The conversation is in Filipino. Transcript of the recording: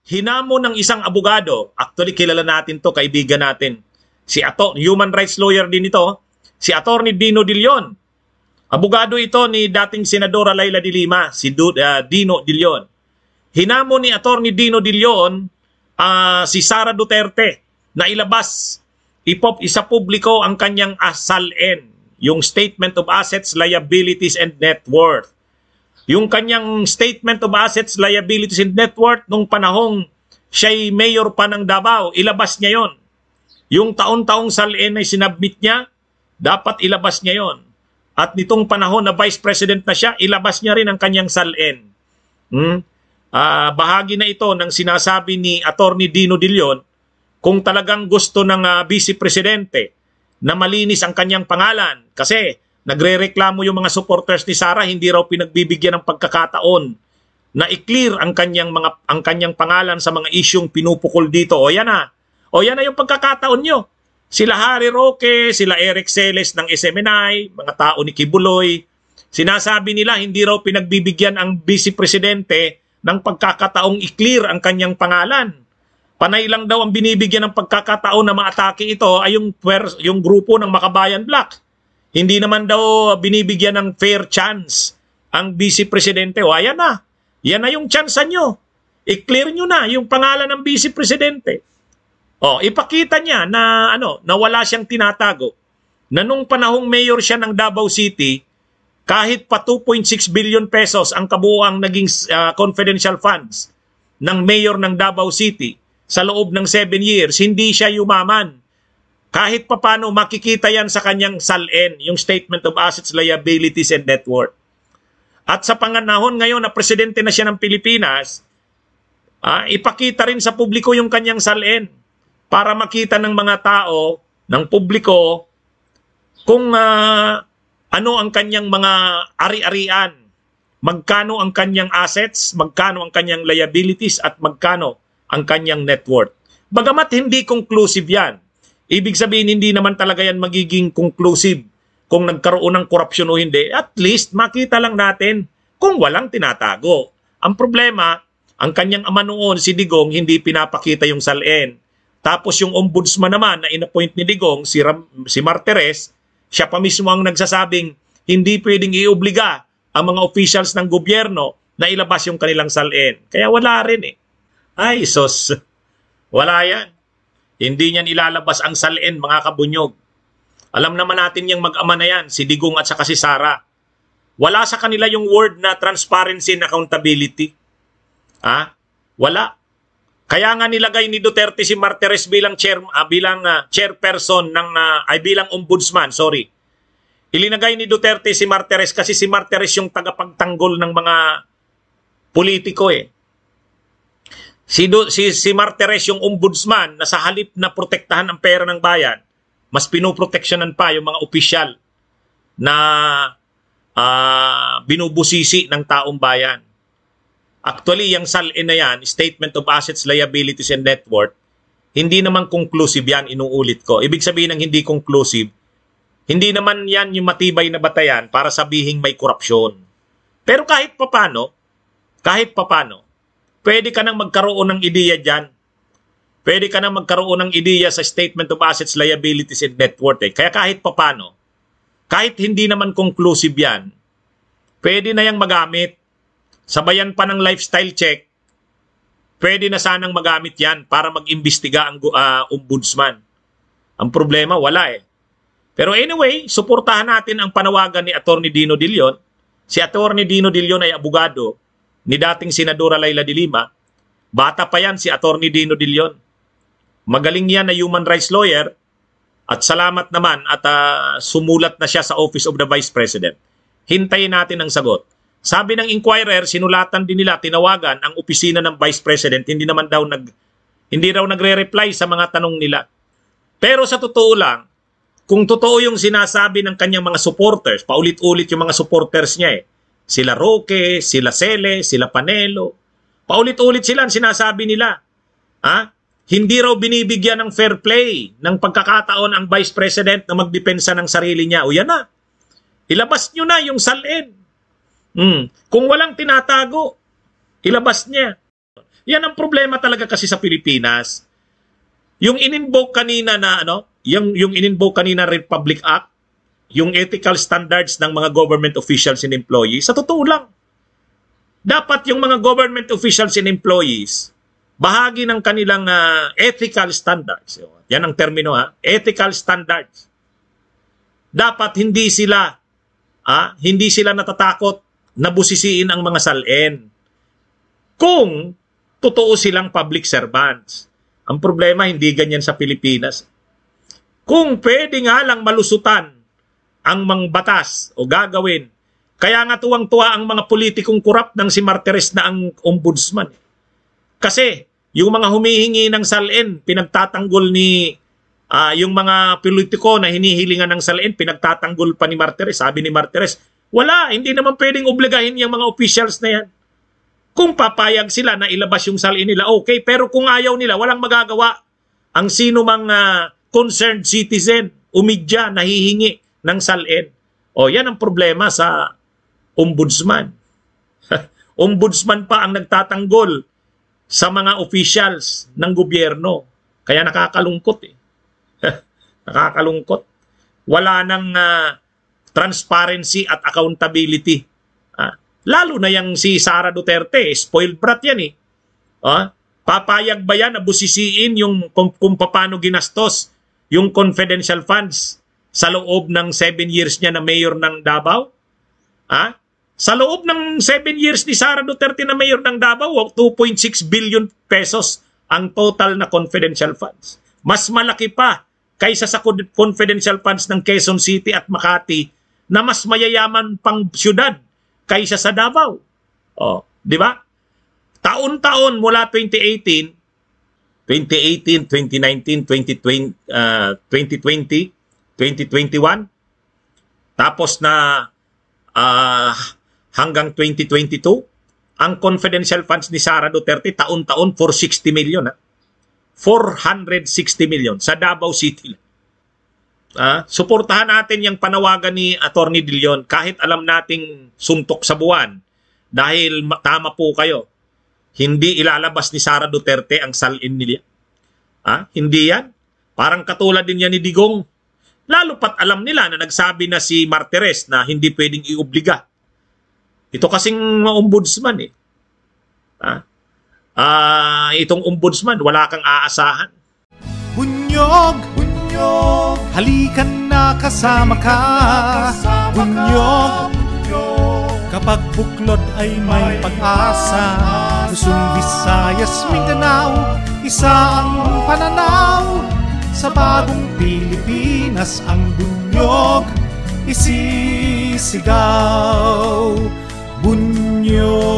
hinamon ng isang abogado, actually kilala natin to, kaibigan natin, si human rights lawyer din ito, si Attorney Dino De Leon. Abogado ito ni dating Senadora Leila de Lima, si Dino De Leon. Hinamon ni Attorney Dino De Leon si Sara Duterte na ilabas, isa publiko ang kanyang SALN, yung Statement of Assets, Liabilities, and Net Worth. Yung kanyang Statement of Assets, Liabilities, and Net Worth nung panahong siya'y mayor pa ng Davao, ilabas niya yon. Yung taon-taong SALN ay sinabmit niya, dapat ilabas niya yon. At nitong panahon na Vice President na siya, ilabas niya rin ang kanyang SALN. Bahagi na ito ng sinasabi ni Attorney Dino De Leon kung talagang gusto ng Vice Presidente na malinis ang kanyang pangalan. Kasi nagrereklamo yung mga supporters ni Sara, hindi raw pinagbibigyan ng pagkakataon na i-clear ang kanyang pangalan sa mga isyung pinupukol dito. O yan na. O yan na yung pagkakataon nyo. Sila Harry Roque, sila Eric Celes ng SMNI, mga tao ni Kibuloy, sinasabi nila hindi raw pinagbibigyan ang Vice Presidente ng pagkakataong i-clear ang kanyang pangalan. Panay lang daw ang binibigyan ng pagkakataon na maatake ito ay yung grupo ng Makabayan Black. Hindi naman daw binibigyan ng fair chance ang Vice Presidente. O ayan na, yan na yung chance nyo. I-clear nyo na yung pangalan ng Vice Presidente. O, ipakita niya na wala siyang tinatago. Na nung panahong mayor siya ng Davao City, kahit pa 2.6 billion pesos ang kabuuang naging confidential funds ng mayor ng Davao City sa loob ng 7 years, hindi siya yumaman. Kahit pa paano makikita yan sa kanyang SALN, yung Statement of Assets, Liabilities, and Net Worth. At sa panganahon ngayon na presidente na siya ng Pilipinas, ipakita rin sa publiko yung kanyang SALN para makita ng mga tao, ng publiko, kung ano ang kanyang mga ari-arian, magkano ang kanyang assets, magkano ang kanyang liabilities, at magkano ang kanyang net worth. Bagamat hindi conclusive yan, ibig sabihin hindi naman talaga yan magiging conclusive kung nagkaroon ng korupsyon o hindi. At least makita lang natin kung walang tinatago. Ang problema, ang kanyang ama noon, si Digong, hindi pinapakita yung SALN. Tapos yung ombudsman naman na inappoint ni Digong, si Martires, siya pa mismo ang nagsasabing hindi pwedeng iobliga ang mga officials ng gobyerno na ilabas yung kanilang SALN. Kaya wala rin eh. Ay, sos, wala yan. Hindi niyan ilalabas ang SALN, mga kabunyog. Alam naman natin yung mag-ama na yan, si Digong at saka si Sara. Wala sa kanila yung word na transparency and accountability. Wala. Kaya nga nilagay ni Duterte si Martires bilang chairperson bilang ombudsman, sorry. Ilinagay ni Duterte si Martires kasi si Martires yung tagapagtanggol ng mga politiko eh. Si Martires yung ombudsman na sa halip na protektahan ang pera ng bayan, mas pinoproteksyonan pa yung mga opisyal na binubusisi ng taong bayan. Actually, yung SALN na yan, Statement of Assets, Liabilities, and Net Worth, hindi naman conclusive yan, inuulit ko. Ibig sabihin ng hindi conclusive, hindi naman yan yung matibay na batayan para sabihing may korupsyon. Pero kahit papano, pwede ka nang magkaroon ng ideya dyan. Pwede ka nang magkaroon ng ideya sa Statement of Assets, Liabilities, and Net Worth. Kaya kahit papano, kahit hindi naman conclusive yan, pwede na yang magamit. Sabayan pa ng lifestyle check, pwede na sanang magamit yan para mag-imbestiga ang ombudsman. Ang problema, wala eh. Pero anyway, suportahan natin ang panawagan ni Attorney Dino De Leon. Si Attorney Dino De Leon ay abogado ni dating Senadora Leila de Lima. Bata pa yan si Attorney Dino De Leon. Magaling yan na human rights lawyer at salamat naman at sumulat na siya sa Office of the Vice President. Hintayin natin ang sagot. Sabi ng Inquirer, sinulatan din nila, tinawagan ang opisina ng Vice President, hindi raw nagre-reply sa mga tanong nila. Pero sa totoo lang, kung totoo yung sinasabi ng kanyang mga supporters, paulit-ulit yung mga supporters niya eh. Sila Roque, sila Cele, sila Panelo. Paulit-ulit sila ang sinasabi nila. Hindi raw binibigyan ng fair play ng pagkakataon ang Vice President na magdepensa ng sarili niya. O yan na. Ilabas nyo na yung SALN. Kung walang tinatago, ilabas niya. Yan ang problema talaga kasi sa Pilipinas. Yung in-invoke kanina na yung in-invoke kanina Republic Act, yung ethical standards ng mga government officials and employees, sa totoo lang, dapat yung mga government officials and employees, bahagi ng kanilang ethical standards. Yan ang termino, ethical standards. Dapat hindi sila natatakot na busisiin ang mga salin kung totoo silang public servants. Ang problema, hindi ganyan sa Pilipinas. Kung pwede nga lang malusutan ang mga batas o gagawin, kaya nga tuwang-tuwa ang mga politikong korap ng si Martires na ang ombudsman. Kasi yung mga humihingi ng salin, pinagtatanggol ni yung mga politiko na hinihilingan ng salin, pinagtatanggol pa ni Martires. Sabi ni Martires, wala, hindi naman pwedeng obligahin yung mga officials na yan. Kung papayag sila na ilabas yung salin nila, okay. Pero kung ayaw nila, walang magagawa. Ang sino mang concerned citizen, umidya, nahihingi ng salin. O yan ang problema sa ombudsman. Ombudsman pa ang nagtatanggol sa mga officials ng gobyerno. Kaya nakakalungkot eh. Nakakalungkot. Wala nang transparency at accountability. Lalo na yung si Sara Duterte, spoiled brat yan eh. Papayag ba yan na busisiin yung kung paano ginastos yung confidential funds sa loob ng 7 years niya na mayor ng Davao? Sa loob ng 7 years ni Sara Duterte na mayor ng Davao, 2.6 billion pesos ang total na confidential funds. Mas malaki pa kaysa sa confidential funds ng Quezon City at Makati na mas mayayaman pang syudad kaysa sa Davao. Di ba? Taon-taon mula 2018, 2019, 2020, 2021, tapos na hanggang 2022, ang confidential funds ni Sara Duterte taon-taon 460 million. 460 million sa Davao City. Suportahan natin yung panawagan ni Atty. De Leon kahit alam nating suntok sa buwan dahil tama po kayo. Hindi ilalabas ni Sara Duterte ang salin nila. Hindi yan. Parang katulad din yan ni Digong. Lalo pat alam nila na nagsabi na si Martires na hindi pwedeng iobliga. Ito kasing ombudsman eh. Itong ombudsman, wala kang aasahan. Bunyog, bunyog, halikan na kasama ka. Bunyog, kapag buklod ay may pag-asa. Luzon, Visayas, Mindanao, isa ang pananaw. Sa bagong Pilipinas ang bunyog isisigaw. Bunyog.